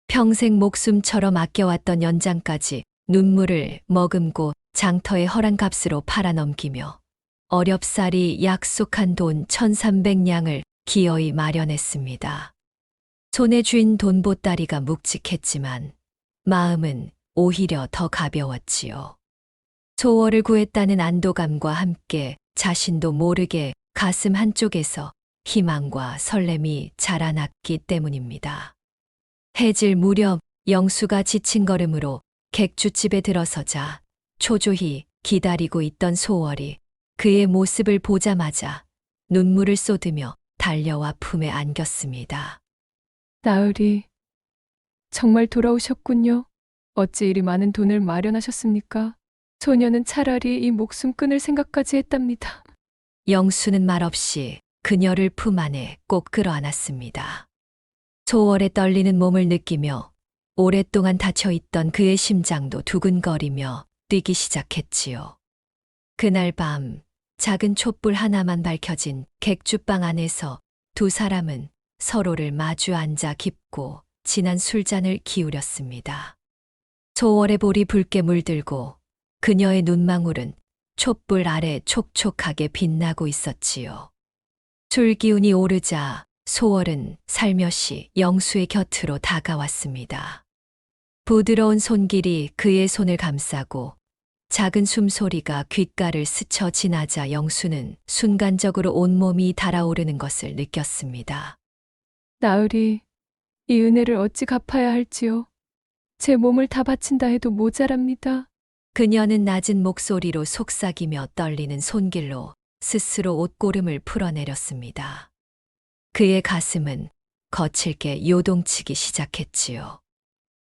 평생 목숨처럼 아껴왔던 연장까지 눈물을 머금고 장터의 허란 값으로 팔아넘기며 어렵사리 약속한 돈 1300냥을 기어이 마련했습니다. 손에 쥔 돈보따리가 묵직했지만 마음은 오히려 더 가벼웠지요. 소월을 구했다는 안도감과 함께 자신도 모르게 가슴 한쪽에서 희망과 설렘이 자라났기 때문입니다. 해질 무렵 영수가 지친 걸음으로 객주집에 들어서자 초조히 기다리고 있던 소월이 그의 모습을 보자마자 눈물을 쏟으며 달려와 품에 안겼습니다. 나으리, 정말 돌아오셨군요. 어찌 이리 많은 돈을 마련하셨습니까? 소녀는 차라리 이 목숨 끊을 생각까지 했답니다. 영수는 말없이 그녀를 품 안에 꼭 끌어안았습니다. 소월의 떨리는 몸을 느끼며 오랫동안 닫혀있던 그의 심장도 두근거리며 뛰기 시작했지요. 그날 밤 작은 촛불 하나만 밝혀진 객주방 안에서 두 사람은 서로를 마주 앉아 깊고 진한 술잔을 기울였습니다. 소월의 볼이 붉게 물들고 그녀의 눈망울은 촛불 아래 촉촉하게 빛나고 있었지요. 술 기운이 오르자 소월은 살며시 영수의 곁으로 다가왔습니다. 부드러운 손길이 그의 손을 감싸고 작은 숨소리가 귓가를 스쳐 지나자 영수는 순간적으로 온몸이 달아오르는 것을 느꼈습니다. 나으리, 이 은혜를 어찌 갚아야 할지요. 제 몸을 다 바친다 해도 모자랍니다. 그녀는 낮은 목소리로 속삭이며 떨리는 손길로 스스로 옷고름을 풀어내렸습니다. 그의 가슴은 거칠게 요동치기 시작했지요.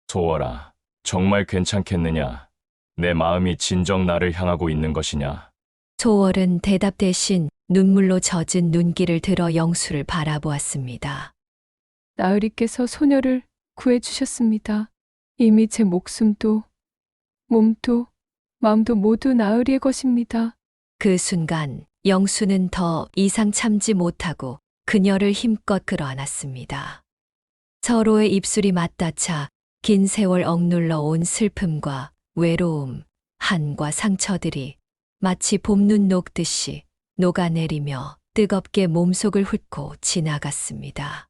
소월아, 정말 괜찮겠느냐? 내 마음이 진정 나를 향하고 있는 것이냐? 소월은 대답 대신 눈물로 젖은 눈길을 들어 영수를 바라보았습니다. 나으리께서 소녀를 구해주셨습니다. 이미 제 목숨도, 몸도, 마음도 모두 나으리의 것입니다. 그 순간 영수는 더 이상 참지 못하고 그녀를 힘껏 끌어안았습니다. 서로의 입술이 맞닿아 긴 세월 억눌러 온 슬픔과 외로움, 한과 상처들이 마치 봄눈 녹듯이 녹아내리며 뜨겁게 몸속을 훑고 지나갔습니다.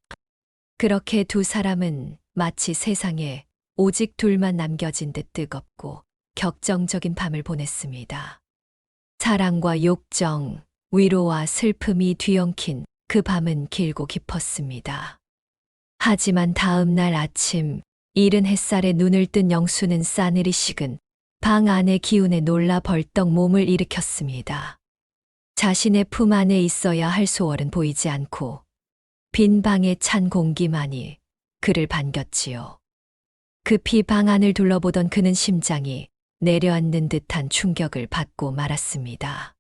그렇게 두 사람은 마치 세상에 오직 둘만 남겨진 듯 뜨겁고 격정적인 밤을 보냈습니다. 사랑과 욕정, 위로와 슬픔이 뒤엉킨 그 밤은 길고 깊었습니다. 하지만 다음 날 아침 이른 햇살에 눈을 뜬 영수는 싸늘히 식은 방 안의 기운에 놀라 벌떡 몸을 일으켰습니다. 자신의 품 안에 있어야 할 소월은 보이지 않고 빈 방의 찬 공기만이 그를 반겼지요. 급히 방 안을 둘러보던 그는 심장이 내려앉는 듯한 충격을 받고 말았습니다.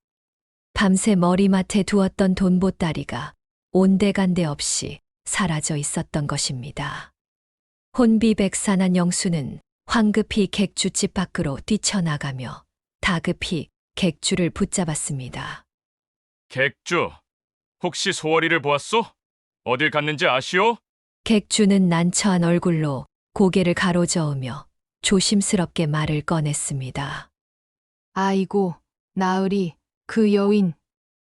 밤새 머리맡에 두었던 돈보따리가 온데간데 없이 사라져 있었던 것입니다. 혼비백산한 영수는 황급히 객주집 밖으로 뛰쳐나가며 다급히 객주를 붙잡았습니다. 객주, 혹시 소월이를 보았소? 어딜 갔는지 아시오? 객주는 난처한 얼굴로 고개를 가로저으며 조심스럽게 말을 꺼냈습니다. 아이고, 나으리, 그 여인.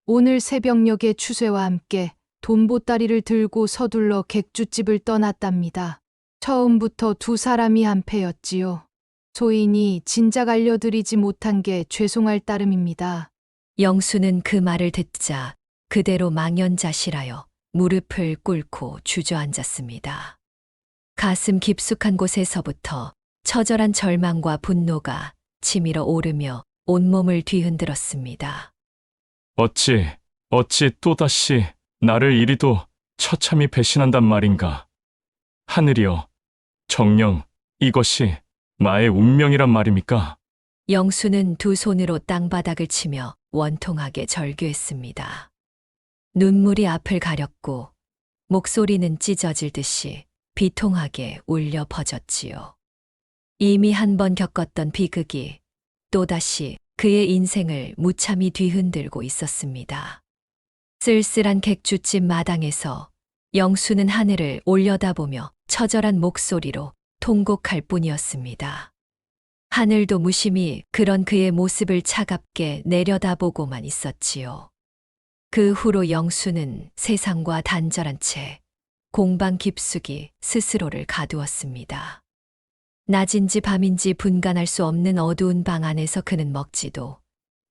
오늘 새벽녘에 추쇠와 함께 돈보따리를 들고 서둘러 객주집을 떠났답니다. 처음부터 두 사람이 한패였지요. 소인이 진작 알려드리지 못한 게 죄송할 따름입니다. 영수는 그 말을 듣자 그대로 망연자실하여 무릎을 꿇고 주저앉았습니다. 가슴 깊숙한 곳에서부터 처절한 절망과 분노가 치밀어 오르며 온몸을 뒤흔들었습니다. 어찌 또다시 나를 이리도 처참히 배신한단 말인가? 하늘이여, 정녕, 이것이 나의 운명이란 말입니까? 영수는 두 손으로 땅바닥을 치며 원통하게 절규했습니다. 눈물이 앞을 가렸고 목소리는 찢어질 듯이 비통하게 울려 퍼졌지요. 이미 한 번 겪었던 비극이 또다시 그의 인생을 무참히 뒤흔들고 있었습니다. 쓸쓸한 객주집 마당에서 영수는 하늘을 올려다보며 처절한 목소리로 통곡할 뿐이었습니다. 하늘도 무심히 그런 그의 모습을 차갑게 내려다보고만 있었지요. 그 후로 영수는 세상과 단절한 채 공방 깊숙이 스스로를 가두었습니다. 낮인지 밤인지 분간할 수 없는 어두운 방 안에서 그는 먹지도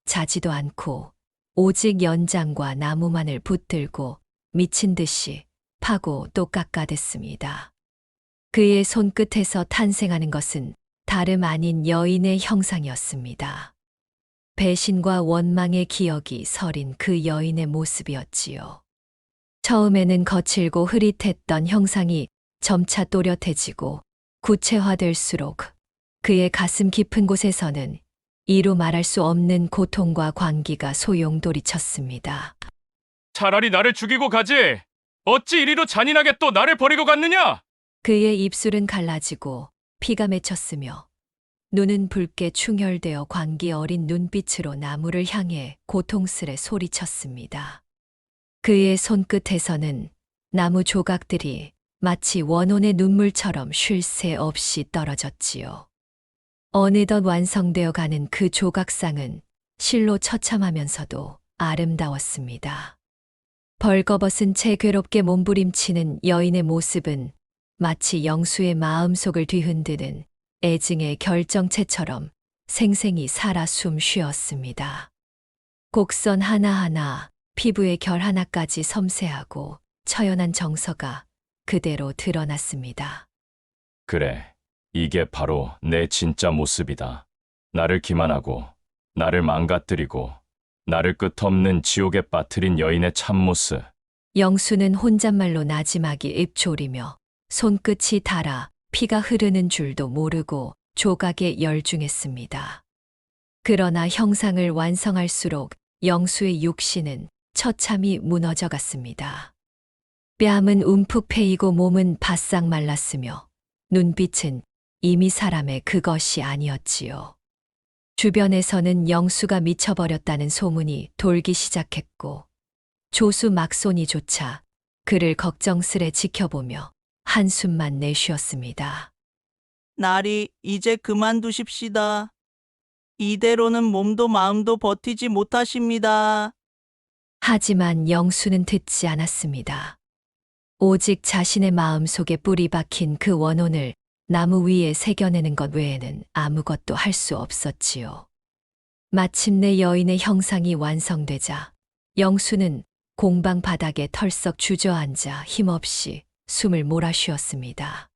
자지도 않고 오직 연장과 나무만을 붙들고 미친 듯이 파고 또 깎아댔습니다. 그의 손끝에서 탄생하는 것은 다름 아닌 여인의 형상이었습니다. 배신과 원망의 기억이 서린 그 여인의 모습이었지요. 처음에는 거칠고 흐릿했던 형상이 점차 또렷해지고 구체화될수록 그의 가슴 깊은 곳에서는 이루 말할 수 없는 고통과 광기가 소용돌이쳤습니다. 차라리 나를 죽이고 가지! 어찌 이리도 잔인하게 또 나를 버리고 갔느냐! 그의 입술은 갈라지고 피가 맺혔으며 눈은 붉게 충혈되어 광기 어린 눈빛으로 나무를 향해 고통스레 소리쳤습니다. 그의 손끝에서는 나무 조각들이 마치 원혼의 눈물처럼 쉴 새 없이 떨어졌지요. 어느덧 완성되어 가는 그 조각상은 실로 처참하면서도 아름다웠습니다. 벌거벗은 채 괴롭게 몸부림치는 여인의 모습은 마치 영수의 마음속을 뒤흔드는 애증의 결정체처럼 생생히 살아 숨 쉬었습니다. 곡선 하나하나, 피부의 결 하나까지 섬세하고 처연한 정서가 그대로 드러났습니다. 그래, 이게 바로 내 진짜 모습이다. 나를 기만하고, 나를 망가뜨리고, 나를 끝없는 지옥에 빠뜨린 여인의 참모습. 영수는 혼잣말로 나지막이 입조리며 손끝이 닳아 피가 흐르는 줄도 모르고 조각에 열중했습니다. 그러나 형상을 완성할수록 영수의 육신은 처참히 무너져 갔습니다. 뺨은 움푹 패이고 몸은 바싹 말랐으며 눈빛은 이미 사람의 그것이 아니었지요. 주변에서는 영수가 미쳐버렸다는 소문이 돌기 시작했고 조수 막손이조차 그를 걱정스레 지켜보며 한숨만 내쉬었습니다. 나리, 이제 그만두십시다. 이대로는 몸도 마음도 버티지 못하십니다. 하지만 영수는 듣지 않았습니다. 오직 자신의 마음 속에 뿌리 박힌 그 원혼을 나무 위에 새겨내는 것 외에는 아무것도 할 수 없었지요. 마침내 여인의 형상이 완성되자 영수는 공방 바닥에 털썩 주저앉아 힘없이 숨을 몰아쉬었습니다.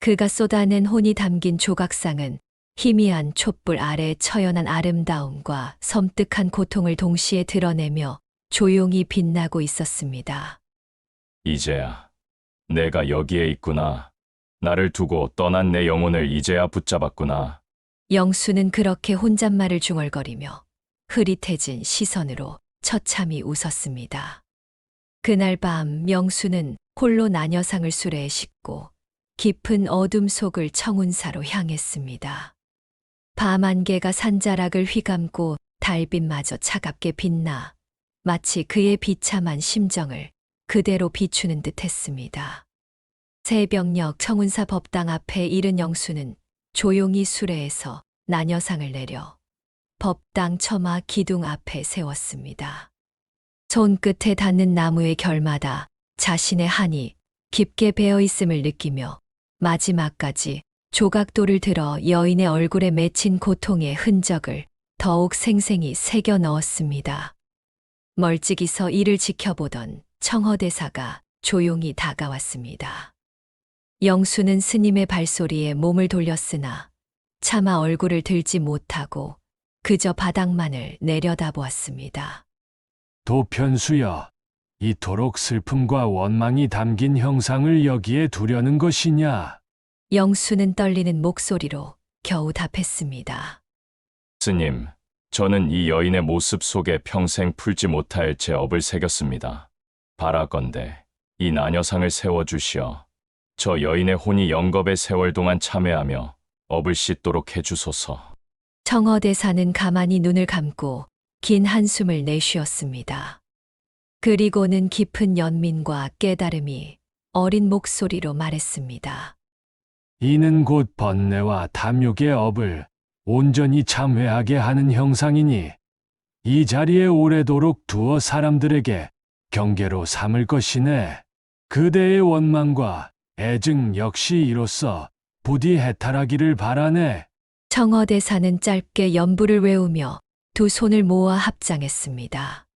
그가 쏟아낸 혼이 담긴 조각상은 희미한 촛불 아래 처연한 아름다움과 섬뜩한 고통을 동시에 드러내며 조용히 빛나고 있었습니다. 이제야, 내가 여기에 있구나. 나를 두고 떠난 내 영혼을 이제야 붙잡았구나. 영수는 그렇게 혼잣말을 중얼거리며 흐릿해진 시선으로 처참히 웃었습니다. 그날 밤 영수는 홀로 나녀상을 수레에 싣고 깊은 어둠 속을 청운사로 향했습니다. 밤 안개가 산자락을 휘감고 달빛마저 차갑게 빛나 마치 그의 비참한 심정을 그대로 비추는 듯 했습니다. 새벽녘 청운사 법당 앞에 이른 영수는 조용히 수레에서 나녀상을 내려 법당 처마 기둥 앞에 세웠습니다. 손끝에 닿는 나무의 결마다 자신의 한이 깊게 배어 있음을 느끼며 마지막까지 조각돌을 들어 여인의 얼굴에 맺힌 고통의 흔적을 더욱 생생히 새겨 넣었습니다. 멀찍이서 이를 지켜보던 청허대사가 조용히 다가왔습니다. 영수는 스님의 발소리에 몸을 돌렸으나 차마 얼굴을 들지 못하고 그저 바닥만을 내려다보았습니다. 도편수여, 이토록 슬픔과 원망이 담긴 형상을 여기에 두려는 것이냐? 영수는 떨리는 목소리로 겨우 답했습니다. 스님, 저는 이 여인의 모습 속에 평생 풀지 못할 제 업을 새겼습니다. 바라건대 이 나녀상을 세워주시어 저 여인의 혼이 영겁의 세월 동안 참회하며 업을 씻도록 해주소서. 청어대사는 가만히 눈을 감고 긴 한숨을 내쉬었습니다. 그리고는 깊은 연민과 깨달음이 어린 목소리로 말했습니다. 이는 곧 번뇌와 탐욕의 업을 온전히 참회하게 하는 형상이니 이 자리에 오래도록 두어 사람들에게 경계로 삼을 것이네. 그대의 원망과 애증 역시 이로써 부디 해탈하기를 바라네. 청어대사는 짧게 연부를 외우며 두 손을 모아 합장했습니다.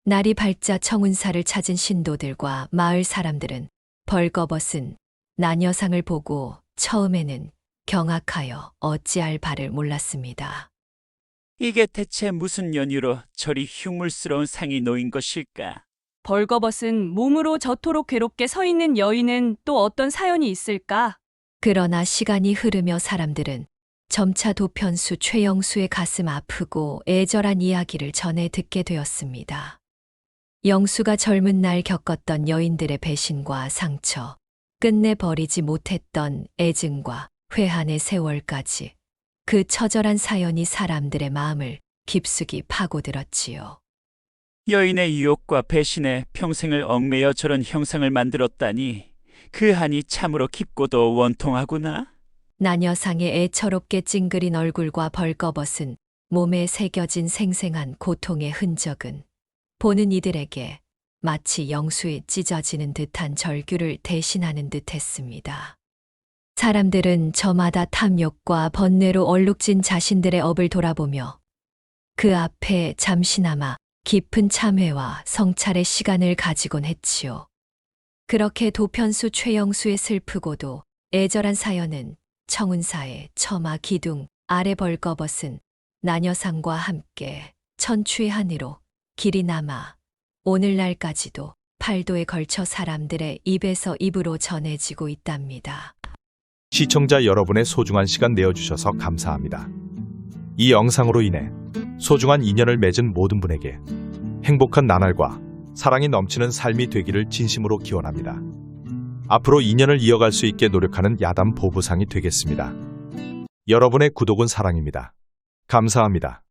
날이 밝자 청운사를 찾은 신도들과 마을 사람들은 벌거벗은 나녀상을 보고 처음에는 경악하여 어찌할 바를 몰랐습니다. 이게 대체 무슨 연유로 저리 흉물스러운 상이 놓인 것일까? 벌거벗은 몸으로 저토록 괴롭게 서 있는 여인은 또 어떤 사연이 있을까? 그러나 시간이 흐르며 사람들은 점차 도편수 최영수의 가슴 아프고 애절한 이야기를 전해 듣게 되었습니다. 영수가 젊은 날 겪었던 여인들의 배신과 상처, 끝내 버리지 못했던 애증과 회한의 세월까지 그 처절한 사연이 사람들의 마음을 깊숙이 파고들었지요. 여인의 유혹과 배신에 평생을 얽매여 저런 형상을 만들었다니 그 한이 참으로 깊고도 원통하구나. 나녀상의 애처롭게 찡그린 얼굴과 벌거벗은 몸에 새겨진 생생한 고통의 흔적은 보는 이들에게 마치 영수에 찢어지는 듯한 절규를 대신하는 듯했습니다. 사람들은 저마다 탐욕과 번뇌로 얼룩진 자신들의 업을 돌아보며 그 앞에 잠시나마 깊은 참회와 성찰의 시간을 가지곤 했지요. 그렇게 도편수 최영수의 슬프고도 애절한 사연은 청운사의 처마 기둥 아래 벌거벗은 나녀상과 함께 천추의 한으로 길이 남아 오늘날까지도 팔도에 걸쳐 사람들의 입에서 입으로 전해지고 있답니다. 시청자 여러분의 소중한 시간 내어주셔서 감사합니다. 이 영상으로 인해 소중한 인연을 맺은 모든 분에게 행복한 나날과 사랑이 넘치는 삶이 되기를 진심으로 기원합니다. 앞으로 인연을 이어갈 수 있게 노력하는 야담 보부상이 되겠습니다. 여러분의 구독은 사랑입니다. 감사합니다.